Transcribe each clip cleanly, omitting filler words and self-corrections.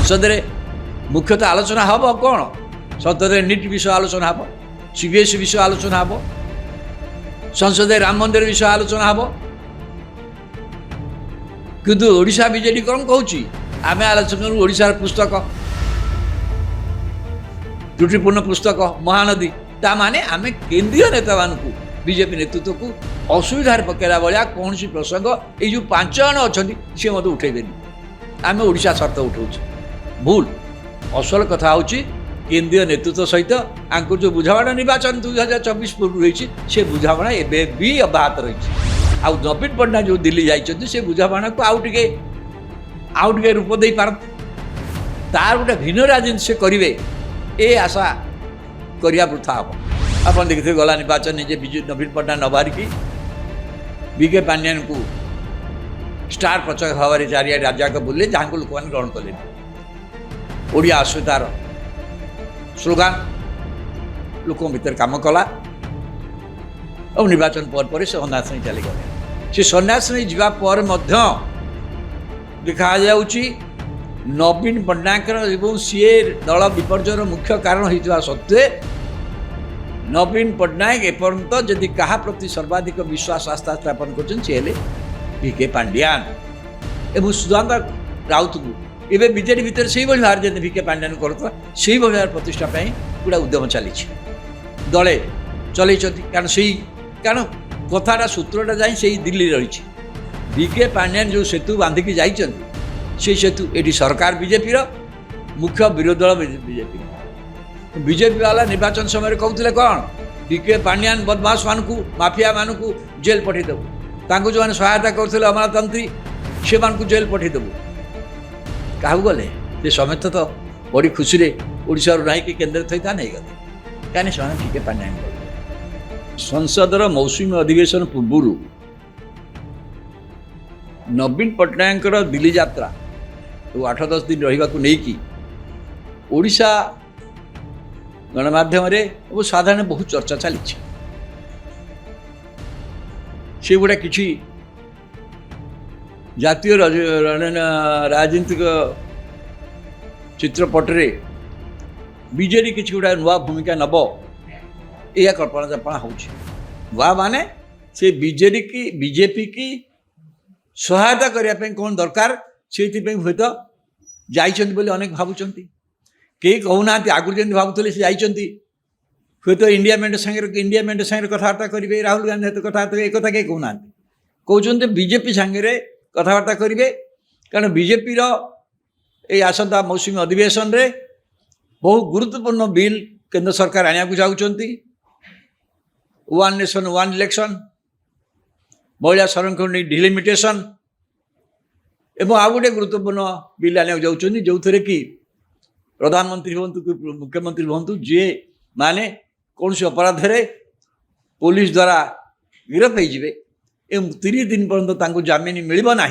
संसद रे मुख्यतः आलोचना हम कौन संसद रे नीट विषय आलोचना हम सीबीएसई विषय आलोचना हम संसद राम मंदिर विषय आलोचना हम किंतु ओडिशा बीजेडी कौन कहूँ आम आलोचना करूँ ओडिशार पुस्तक त्रुटिपूर्ण पुस्तक महानदी ता माने आम केंद्रीय नेता मान बीजेपी नेतृत्व को असुविधार पकेला भाया कौन प्रसंग ये जो 5 जन अच्छा सी मत उठेबे आम ओडिशा शर्त उठाऊ भूल असल कथा हूँ केंद्रीय नेतृत्व सहित आंको जो बुझाणा निर्वाचन 2024 पूर्व रही से बुझाणा एवं भी अब्याहत रही आउ नवीन पट्टनायक जो दिल्ली जाइए से बुझाणा को आउ टे रूप दे पार तार गोटे भिन्न राजनीति से करेंगे ये आशा करिया वृथा हम आप देखते गला निर्वाचन निजे विजु नवीन पट्टनायक नबारिकी बीके पांड्यान को स्टार प्रचारक भाव चारिया राज्य बुले जहाँ को लोक ग्रहण कले ओडिया अस्मितार स्लोगान लोक भीतर काम कला और निर्वाचन पर से सन्यास नहीं चली गले से सन्यास नहीं जावापर देखा जाऊँगी नवीन पट्टनायक सी दल विपर्जयर मुख्य कारण होता सत्वे नवीन पट्टनायक एपर्यंत जदि क्या प्रति सर्वाधिक विश्वास आस्था स्थापन कर बीके पांड्यान एवं सुधांत राउत को ये बीजेडी भितर से भाव जब बीके पांड्यान करता से भाव प्रतिष्ठा पूरा उद्यम चली दले चल कारण कथाटा सूत्रटा जाए से दिल्ली रही बीके पांड्यान जो सेतु बांधिकी जाइए से सेतु ये सरकार बीजेपी मुख्य विरोधी दल बीजेपी वाला निर्वाचन समय कहते कौन बीके पांड्यान बदमाश मान माफिया मान जेल पठेदेबू तांको जो सहायता करते अमलातंत्री से जेल पठेदेबू क्या गले से समेत तो बड़ी खुशी ओडिशा ना कि केन्द्र थी था नहीं गले कहीं से बीके पांड्यान संसदर मौसुमी अधिवेशन पूर्व नवीन पट्टनायक दिल्ली यात्रा तो 8-10 दिन रहा नहीं ओडिशा गणमाध्यम वो साधारण बहुत चर्चा चली से गुड़ा कि जातीय राजनीतिक चित्रपटे बीजेडी किसी गुड़ा नुआ भूमिका नब यह कल्पना जल्पना हो माने से बीजेपी की सहायता करने कौन दरकार से हूँ तो जाइए अनेक भावुंट कई कहूना आगुरी जमी भावुले से जाइए हूँ तो इंडिया मेंट सागर कथबार्ता करेंगे राहुल गांधी सहित कथबार्ता एक कथा कहीं कहूना कहते बीजेपी सागर कथबार्ता करेंगे कारण बीजेपी ये आसंता मौसुमी अधिवेशन रे बहु गुरुत्वपूर्ण बिल केंद्र सरकार आने को चाहते वन नेशन वन इलेक्शन महिला संरक्षण डिलिमिटेशन एवं आ गए गुरुत्वपूर्ण बिल आने जाऊँच जो थे कि प्रधानमंत्री हूँ कि मुख्यमंत्री हूँ जी माने कौन से अपराध रे पुलिस द्वारा गिरफ हो 30 दिन पर्यंत जमीन मिलना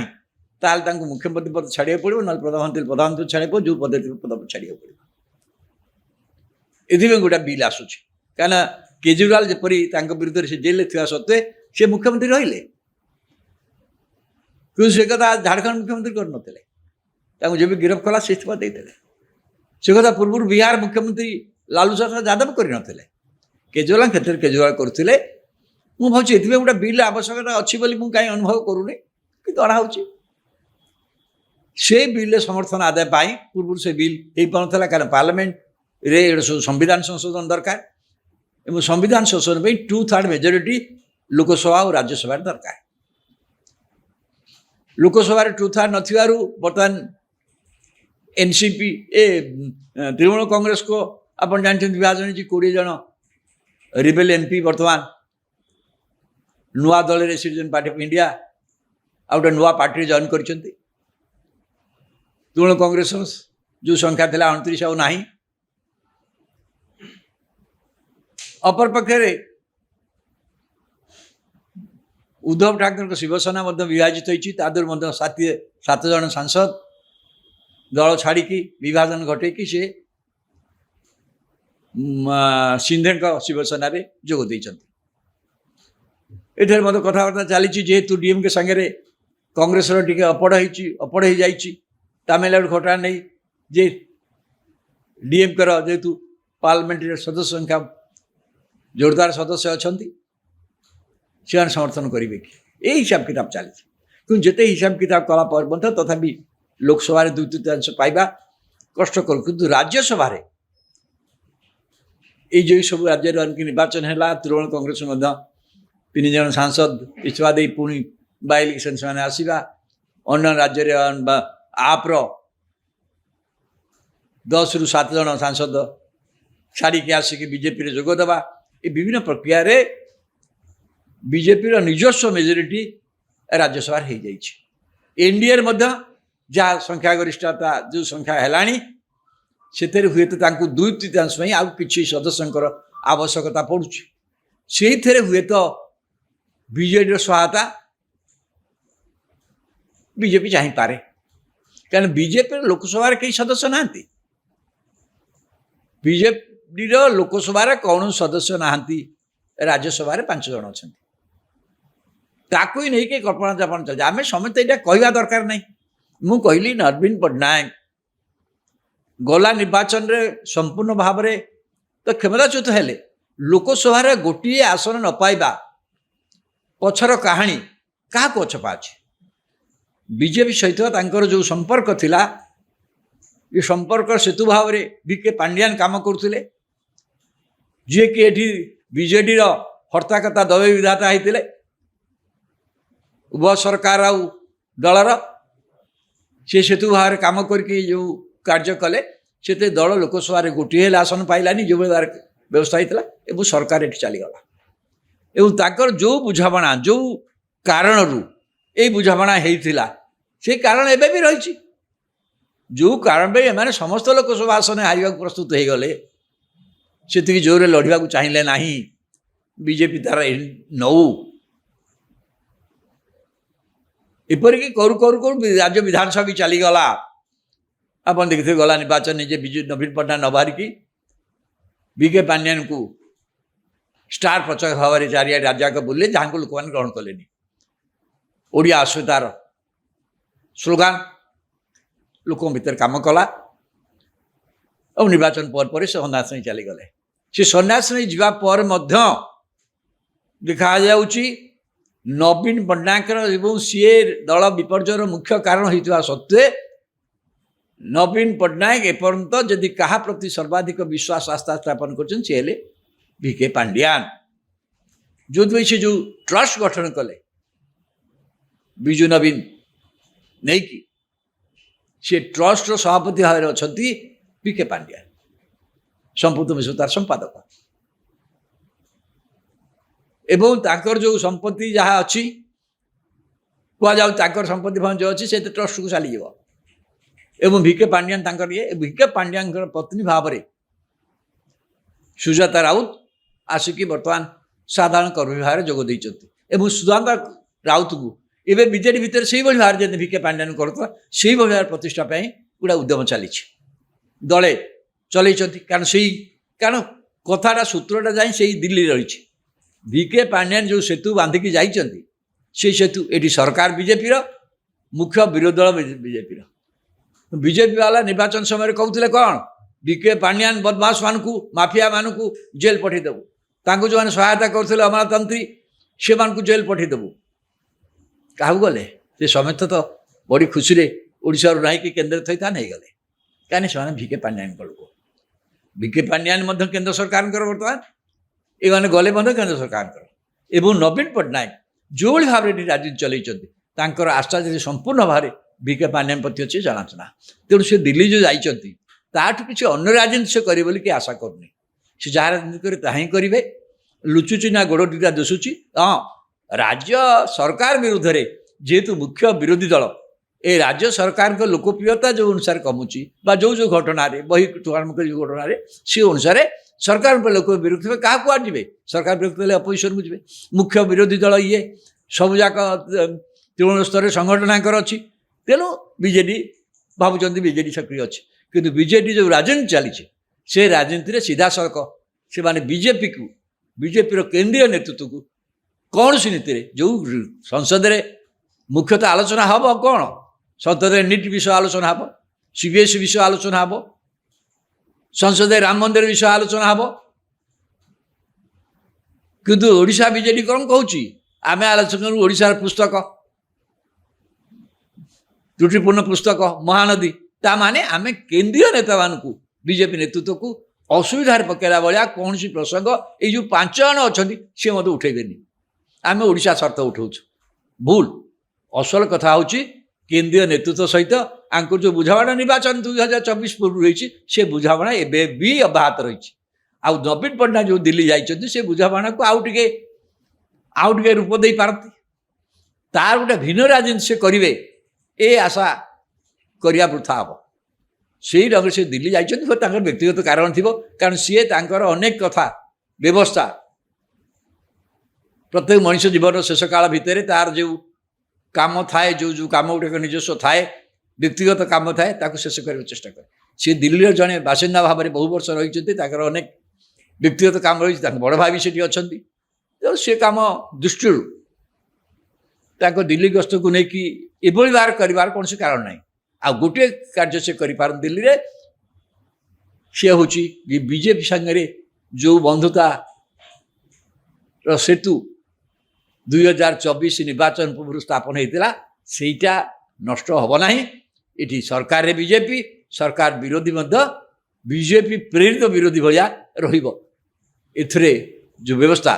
ताल मुख्यमंत्री पद छाड़ा पड़ो ना प्रधानमंत्री छाड़ा जो पद पद छाड़ा पड़ो ये गोटे बिल आसूँ कहीं केजरीवाल जपरी विरुद्ध से जेल थी सत्वे से मुख्यमंत्री रहिले क्यों से कथा झारखंड मुख्यमंत्री कर जब गिरफ कला से इस्तीफा देते से कथा पूर्व बिहार मुख्यमंत्री लालू प्रसाद यादव करते केजरीवाल क्षेत्र में केजरीवाल करते मुझे ये गोटे बिल आवश्यकता अच्छी मुझे कहीं अनुभव करूनी कि जनाऊँगी से बिल समर्थन आदाय पूर्व से बिल हो पाला कारण पार्लियामेंट रे संविधान संशोधन दरकार एवं संविधान संशोधन 2/3 मेजोरिटी लोकसभा और राज्यसभा दरकार लोकसभा 2/3 नथिबारु बर्तमान एनसीपी तृणमूल कांग्रेस को आप जानते विभाजन 20 जन रिबेल एमपी बर्तमान नुआ दल सिटीजन पार्टी ऑफ इंडिया आ गए नुआ पार्टी जॉइन कर तृणमूल कांग्रेस जो संख्या थी 29 आ ना अपर पक्षे उद्धव ठाकरे शिवसेना विभाजित होती 7 जन सांसद दल छाड़ी विभाजन घटे से सिंधे शिवसेना जोग देते ये मत कथबार्ता चली जेहेतु डीएमके सागे कांग्रेस टी अपड़ हो जाइए तमिलनाडु घटना नहीं जे डीएमके जेहेतु पार्लियामेंट सदस्य संख्या जोरदार सदस्य अच्छा से समर्थन करेंगे कि यही हिसाब किताब चली क्योंकि जिते हिसाब किताब कला तथापि लोकसभा 2/3 पाइबा कष्टकर किंतु राज्यसभा ये सब राज्य निर्वाचन है तृणमूल कांग्रेस 3 जन सांसद इस्तीफा दे पुणी बाय इलेक्शन से आसवा अन्य राज्य आप्र 10 ରୁ 7 जन सांसद छाड़ी आसिक बीजेपी जोगदेवा ये विभिन्न प्रक्रिया रे बीजेपी निजस्व मेजोरिटी राज्यसभा हो जाइए एनडीए जहाँ संख्यागरिष्ठता जो संख्या है से हुए तो 2/3 आउ कि सदस्यंकर आवश्यकता पड़ुछि से हुए तो बीजेडी सहायता बीजेपी चाहिए क्या बीजेपी लोकसभा कई सदस्य ना बीजेपी लोकसभा कौन सदस्य ना राज्यसभा 5 जन अच्छा ताकू ही नहीं कि कल्पना जापन चलते आम समस्त यहाँ कहवा दरकार नहीं मु कहली नवीन पट्टनायक गला निर्वाचन रे संपूर्ण भाव में तो क्षमताच्युत हेले लोकसभा गोटे आसन न पाइबा पछर कहानी क्या पछपा अच्छे बीजेपी सहित जो संपर्क थिला ये संपर्क सेतु भाव में बीके पांड्यान काम करते जी कि ये बीजेडी हर्ताकर्ता दबे विधाता होते उभय सरकार आउ दलर से सेतु भाव काम करके जो कार्य कले से दल लोकसभा गोटे आसन पाइलानी जो व्यवस्था होता है सरकार ये चलीगला एवं ताकर जो बुझाणा जो कारण रू ये बुझाणा होता से कारण एवं भी रही जो कारण पे एम समस्त लोकसभा आसन हार प्रस्तुत हो गले से जोर लड़वा चाहिए ना बीजेपी तार नौ एपरिक करू करू करू राज्य विधानसभा भी चलीगला आप देखते गला निर्वाचन निजे विजु नवीन पट्टनायक न बाहरिकी बीके पांड्यान को स्टार प्रचारक भाव में चारिया राज्य बुले जहाँ को लोक मैंने ग्रहण कले ओडिया अस्मितार स्लोगान लोक भीतर काम कला और निर्वाचन पर से सन्यास नहीं चलीगले से सन्यास नहीं जावापर देखा जाउची नवीन पट्टनायक सी दल विपर्जयर मुख्य कारण होता सत्वे नवीन पट्टनायक एपर्यंत जदि क्या प्रति सर्वाधिक विश्वास आस्था स्थापन कर बीके पांड्यान जो से जो ट्रस्ट गठन कले विजु नवीन नहीं कि से ट्रस्ट सभापति भाव अच्छा बीके पांड्यान संपूर्ण मिश्र तार संपादक एवं ताकर जो संपत्ति जहाँ अच्छी कहुँ संपत्ति भाव जो अच्छी से ट्रस्ट को चली एवं बीके पांड्यान ये बीके पांड्यान पत्नी भाव में सुजाता राउत आसिकी बर्तमान साधारण कर्मी भाव में जोगदे सुजाता राउत को एवं बीजेडी भितर से भाव में बीके पांड्यान करुवा से भाव प्रतिष्ठा गोटा उद्यम चली दले चल कारण कथाटा सूत्रटा जाए से दिल्ली रही बीके पांड्यान जो सेतु बांधिकी जाइंट से सेतु ये सरकार बीजेपी मुख्य विरोधी दल बीजेपी वाला निर्वाचन समय कहते कौन बीके पांड्यान बदमाश मानू माफिया मानू जेल पठेदेबू तांको जो मैंने सहायता करते अमलातंत्री से जेल पठेदेबू क्या गले से समेत तो बड़ी खुशी ओडिशा ना कि केन्द्र थी था नहीं गले कहीं से बीके पांड्यान लोक बीके पांड्यान केन्द्र सरकार बर्तमान ये मैंने गले केन्द्र सरकार एवं नवीन पट्टनायक जो भाव में राजनीति चलते आस्था जी संपूर्ण भाव में बीके पांड्यान प्रति अच्छे जनाशुना तेणु से दिल्ली जो जाइंट ताठू किसी अन्य राजनीति से करे बोली आशा करनी से जहाँ राजनीति करे ताही करेंगे लुचुची ना गोड़ दुटा दुसुची हाँ राज्य सरकार विरुद्ध रे जेहेतु मुख्य विरोधी दल ए राज्य सरकार को लोकप्रियता जो अनुसार कमुची जो जो घटना बही आरम्भ कर घटना से अनुसार सरकार लोक विरोध थे क्या कुआ जी सरकार विरोध अपोजिशन को जी मुख्य विरोधी दल ये सब जाक तृणमूल स्तर संगठन अच्छी तेणु बीजेडी भावुं बीजेडी सक्रिय अच्छी किंतु बीजेडी जो राजनीति चली से राजनीति सीधा सड़क से माने बीजेपी को बीजेपी केंद्रीय नेतृत्व को कौन सी नीति जो संसद में मुख्यतः आलोचना हम कौन संसद में नीट विषय आलोचना हम सीबीएसई विषय आलोचना हे संसद राम मंदिर विषय आलोचना हे किंतु ओडिशा बीजेडी कौन कहूँ आम आलोचना करूँ ओडिशार पुस्तक त्रुटिपूर्ण पुस्तक महानदी ता माने आम केंद्रीय नेता मानक बीजेपी नेतृत्व को असुविधार पकेला भाया कौन सी प्रसंग ये जो 5 जन अच्छा सी मत उठेबेनि आम ओडिशा शर्त उठाऊ भूल असल कथा हूँ केंद्रीय नेतृत्व सहित आंको जो बुझाणा निर्वाचन 2024 पूर्व रही से बुझाणा एवं भी अब्याहत रही आउ नवीन पट्टनायक जो दिल्ली जाइए से बुझाणा को आउ टे रूप दे पारती तार गोटे भिन्न राजनीति से करेंगे ए आशा करिया वृथा हम से ढंग से दिल्ली जाइए व्यक्तिगत कारण थी कारण सी अनेक कथा व्यवस्था प्रत्येक मनुष्य जीवन शेष काल भितर तार जो काम थाए जो काम गुड़ाक निजस्व थाए व्यक्तिगत काम थाए ताको शेष करने चेष्टा करे सी दिल्ली जड़े बासिंदा भाव में बहु वर्ष रही अनेक व्यक्तिगत काम रही बड़ भाई भी सेठी अच्छा तो सी काम दृष्टि दिल्ली गस्त को लेकिन एभली बार करार कौन कारण ना आ गोटे कार्य से कर दिल्ली रे सी हूँ बीजेपी सागर जो बंधुता सेतु 2024 निर्वाचन पूर्व स्थापन होता सेटा नष्ट हम ना ये सरकार रे बीजेपी सरकार विरोधी बीजेपी प्रेरित विरोधी भाया रे जो व्यवस्था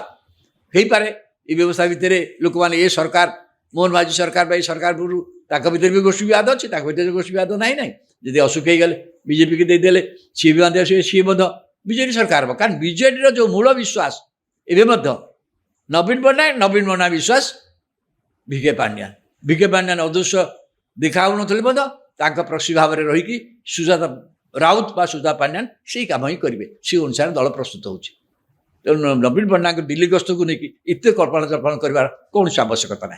हो पारे ये व्यवस्था भितर लोक मैंने ये सरकार मोहन माझी सरकार भाई सरकार पूर्व भर भी गोष्ठी विवाद अच्छे भर गोष्ठी विवाद ना ना जी असुख हो गले बीजेपी की देदेले सी भी सी बीजेडी सरकार हम कारण बीजेडी जो मूल विश्वास एवं नवीन पट्टनायक विश्वास विखे पांड्यान अदृश्य देखा न प्रक्षी भाव में रहीकि सुजाता राउत बा सुजाता पांड्यान से कम ही करेंगे से अनुसार दल प्रस्तुत हो नवीन पट्टनायक दिल्ली गस्त को लेकिन इतने कल्पना जल्पना कर कौन आवश्यकता ना।